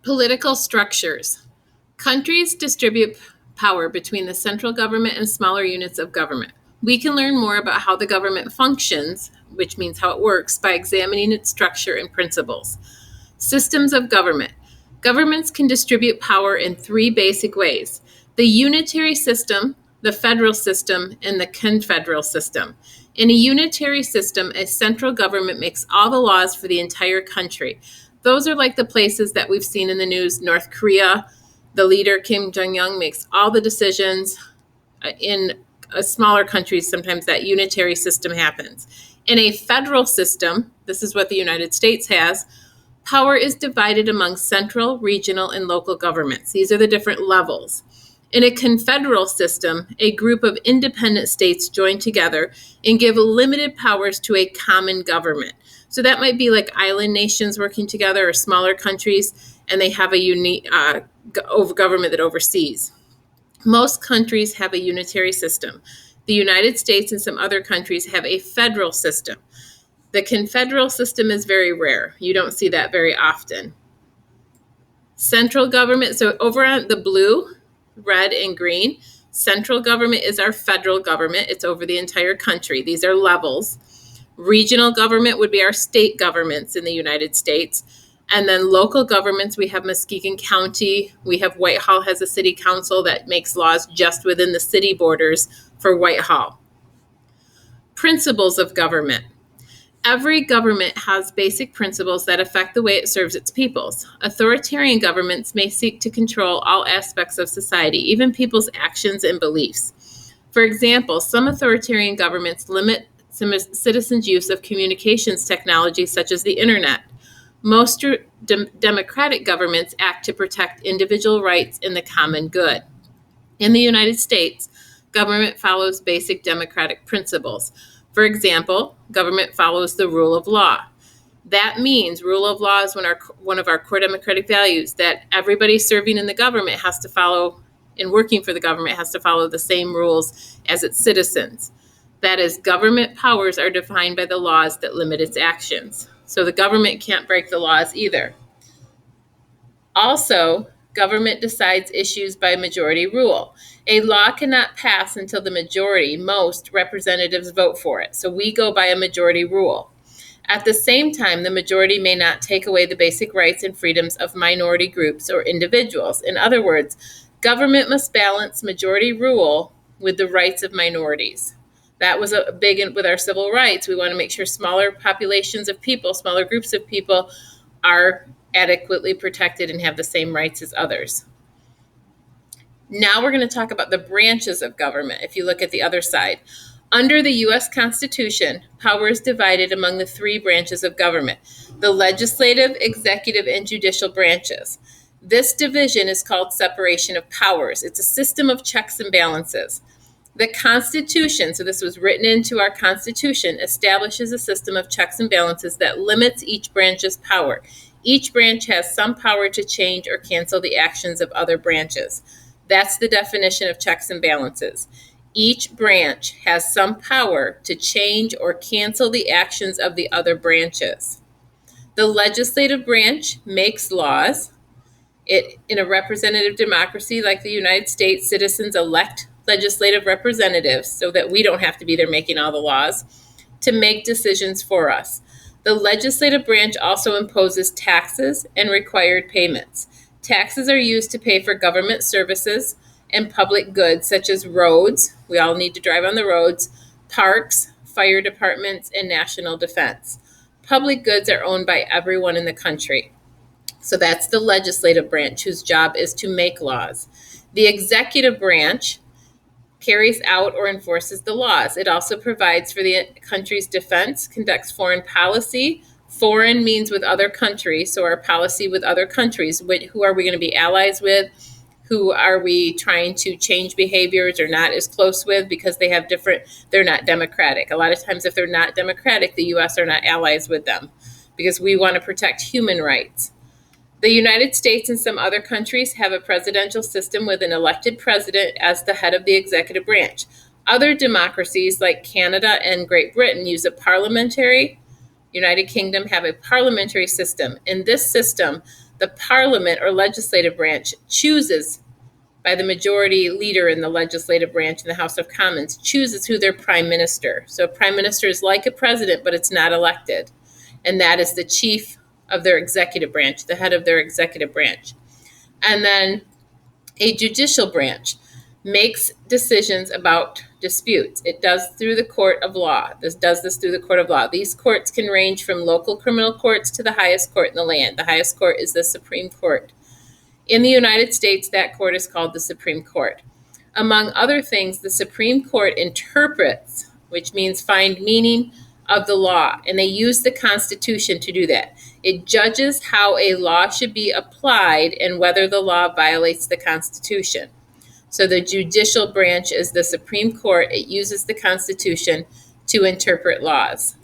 Political structures. Countries distribute power between the central government and smaller units of government. We can learn more about how the government functions, which means how it works, by examining its structure and principles. Systems of government. Governments can distribute power in three basic ways: the unitary system, the federal system, and the confederal system. In a unitary system, a central government makes all the laws for the entire country. Those are like the places that we've seen in the news. North Korea, the leader Kim Jong un makes all the decisions. In smaller countries, sometimes that unitary system happens. In a federal system, this is what the United States has, power is divided among central, regional, and local governments. These are the different levels. In a confederal system, a group of independent states join together and give limited powers to a common government. So that might be like island nations working together or smaller countries, and they have a unique government that oversees. Most countries have a unitary system. The United States and some other countries have a federal system. The confederal system is very rare. You don't see that very often. Central government, so over on the blue, red, and green, central government is our federal government. It's over the entire country. These are levels. Regional government would be our state governments in the United States. And then local governments, we have Muskegon County. We have Whitehall has a city council that makes laws just within the city borders for Whitehall. Principles of government. Every government has basic principles that affect the way it serves its peoples. Authoritarian governments may seek to control all aspects of society, even people's actions and beliefs. For example, some authoritarian governments limit citizens' use of communications technology, such as the internet. Most democratic governments act to protect individual rights and the common good. In the United States, government follows basic democratic principles. For example, government follows the rule of law. That means rule of law is one of our core democratic values, that everybody serving in the government has to follow, and working for the government has to follow the same rules as its citizens. That is, government powers are defined by the laws that limit its actions. So the government can't break the laws either. Also, government decides issues by majority rule. A law cannot pass until the majority, most representatives vote for it. So we go by a majority rule. At the same time, the majority may not take away the basic rights and freedoms of minority groups or individuals. In other words, government must balance majority rule with the rights of minorities. That was a big with our civil rights. We want to make sure smaller populations of people, smaller groups of people are adequately protected and have the same rights as others. Now we're going to talk about the branches of government. If you look at the other side, under the U.S. Constitution, power is divided among the three branches of government: the legislative, executive, and judicial branches. This division is called separation of powers. It's a system of checks and balances. The Constitution, so this was written into our Constitution, establishes a system of checks and balances that limits each branch's power. Each branch has some power to change or cancel the actions of other branches. That's the definition of checks and balances. Each branch has some power to change or cancel the actions of the other branches. The legislative branch makes laws. In a representative democracy like the United States, citizens elect legislative representatives, so that we don't have to be there making all the laws, to make decisions for us. The legislative branch also imposes taxes and required payments. Taxes are used to pay for government services and public goods such as roads. We all need to drive on the roads, parks, fire departments, and national defense. Public goods are owned by everyone in the country. So that's the legislative branch, whose job is to make laws. The executive branch carries out or enforces the laws. It also provides for the country's defense, conducts foreign policy. Foreign means with other countries, so our policy with other countries. Who are we going to be allies with? Who are we trying to change behaviors or not as close with because they're not democratic. A lot of times if they're not democratic, the U.S. are not allies with them because we want to protect human rights. The United States and some other countries have a presidential system with an elected president as the head of the executive branch. Other democracies like Canada and Great Britain use United Kingdom have a parliamentary system. In this system, The parliament or legislative branch chooses by the majority leader in the legislative branch in the House of Commons, chooses who their prime minister. So a prime minister is like a president, but it's not elected. And that is the chief of their executive branch, the head of their executive branch. And then a judicial branch makes decisions about disputes. It does through the court of law. This does this through the court of law. These courts can range from local criminal courts to the highest court in the land. The highest court is the Supreme Court. In the United States, that court is called the Supreme Court. Among other things, the Supreme Court interprets, which means find meaning of the law, and they use the Constitution to do that. It judges how a law should be applied and whether the law violates the Constitution. So the judicial branch is the Supreme Court. It uses the Constitution to interpret laws.